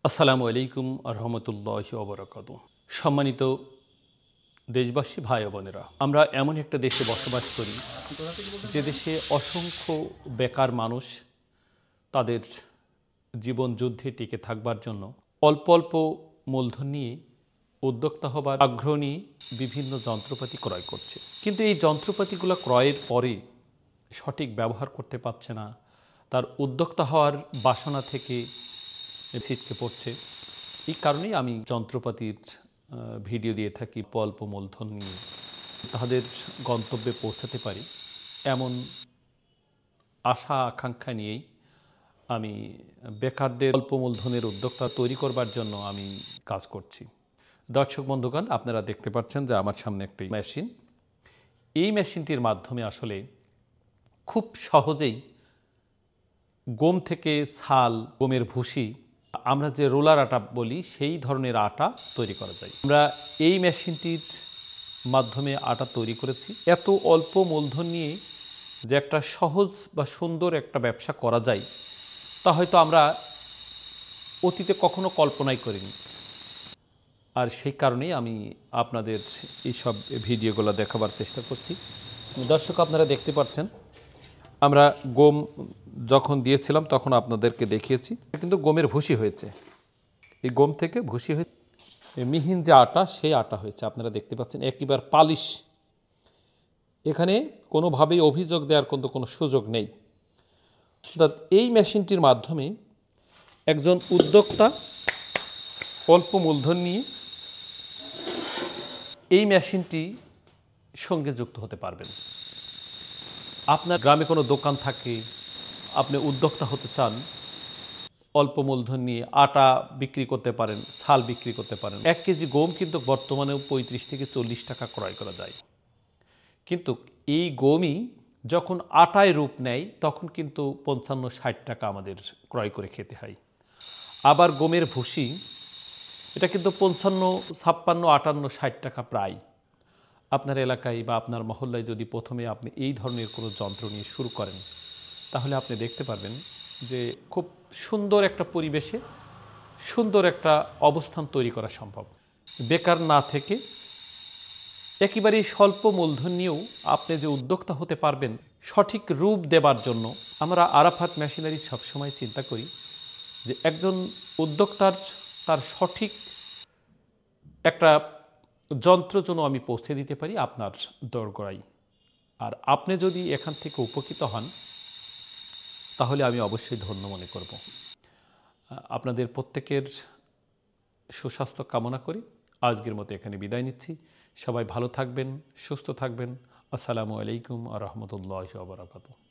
আসসালামু আলাইকুম রহমতুল্লাহি ওয়া বারাকাতুহু। সম্মানিত দেশবাসী ভাই ও বোনেরা, আমরা এমন একটা দেশে বসবাস করি যে দেশে অসংখ্য বেকার মানুষ তাদের জীবন যুদ্ধে টিকে থাকবার জন্য অল্প অল্প মূলধন নিয়ে উদ্যোক্তা হবার আগ্রহ নিয়ে বিভিন্ন যন্ত্রপাতি ক্রয় করছে, কিন্তু এই যন্ত্রপাতিগুলো ক্রয়ের পরে সঠিক ব্যবহার করতে পারছে না, তার উদ্যোক্তা হওয়ার বাসনা থেকে ছিটকে পড়ছে। এই কারণেই আমি যন্ত্রপাতির ভিডিও দিয়ে থাকি অল্প মূলধন নিয়ে তাদের গন্তব্যে পৌঁছাতে পারি এমন আশা আকাঙ্ক্ষা নিয়েই আমি বেকারদের অল্প মূলধনের উদ্যোক্তা তৈরি করবার জন্য আমি কাজ করছি। দর্শক বন্ধুগণ, আপনারা দেখতে পাচ্ছেন যে আমার সামনে একটি মেশিন। এই মেশিনটির মাধ্যমে আসলে খুব সহজেই গম থেকে ছাল, গমের ভুসি, আমরা যে রোলার আটা বলি সেই ধরনের আটা তৈরি করা যায়। আমরা এই মেশিনটির মাধ্যমে আটা তৈরি করেছি। এত অল্প মূলধন নিয়ে যে একটা সহজ বা সুন্দর একটা ব্যবসা করা যায় তা হয়তো আমরা অতীতে কখনো কল্পনাই করিনি। আর সেই কারণেই আমি আপনাদের এইসব ভিডিওগুলো দেখাবার চেষ্টা করছি। দর্শক, আপনারা দেখতে পাচ্ছেন আমরা গম যখন দিয়েছিলাম তখন আপনাদেরকে দেখিয়েছি, কিন্তু গমের ভুসি হয়েছে। এই গম থেকে ভুসি হয়ে মিহিন যে আটা, সেই আটা হয়েছে। আপনারা দেখতে পাচ্ছেন একেবারে পালিশ। এখানে কোনোভাবেই অভিযোগ দেওয়ার কোনো সুযোগ নেই। অর্থাৎ এই মেশিনটির মাধ্যমে একজন উদ্যোক্তা অল্প মূলধন নিয়ে এই মেশিনটি সঙ্গে যুক্ত হতে পারবেন। আপনার গ্রামে কোনো দোকান থাকে, আপনি উদ্যোক্তা হতে চান, অল্প মূলধন নিয়ে আটা বিক্রি করতে পারেন, ছাল বিক্রি করতে পারেন। 1 কেজি গম কিন্তু বর্তমানেও 35 থেকে 40 টাকা ক্রয় করা যায়। কিন্তু এই গমই যখন আটায় রূপ নেয় তখন কিন্তু 55-60 টাকা আমাদের ক্রয় করে খেতে হয়। আবার গমের ভুসি, এটা কিন্তু 55, 56, 58, 60 টাকা প্রায়। আপনার এলাকায় বা আপনার মহল্লায় যদি প্রথমে আপনি এই ধরনের কোনো যন্ত্র নিয়ে শুরু করেন তাহলে আপনি দেখতে পারবেন যে খুব সুন্দর একটা পরিবেশে সুন্দর একটা অবস্থান তৈরি করা সম্ভব। বেকার না থেকে একেবারেই স্বল্প মূলধন নিয়েও আপনি যে উদ্যোক্তা হতে পারবেন, সঠিক রূপ দেবার জন্য আমরা আরাফাত মেশিনারি সবসময় চিন্তা করি যে একজন উদ্যোক্তার তার সঠিক একটা যন্ত্র যেন আমি পৌঁছে দিতে পারি আপনার দোরগোড়ায়। আর আপনি যদি এখান থেকে উপকৃত হন তাহলে আমি অবশ্যই ধন্য মনে করব। আপনাদের প্রত্যেকের সুস্বাস্থ্য কামনা করি আজকের মতো এখানে বিদায় নিচ্ছি। সবাই ভালো থাকবেন, সুস্থ থাকবেন। আসসালামু আলাইকুম ওয়া রাহমাতুল্লাহি ওয়া বারাকাতুহু।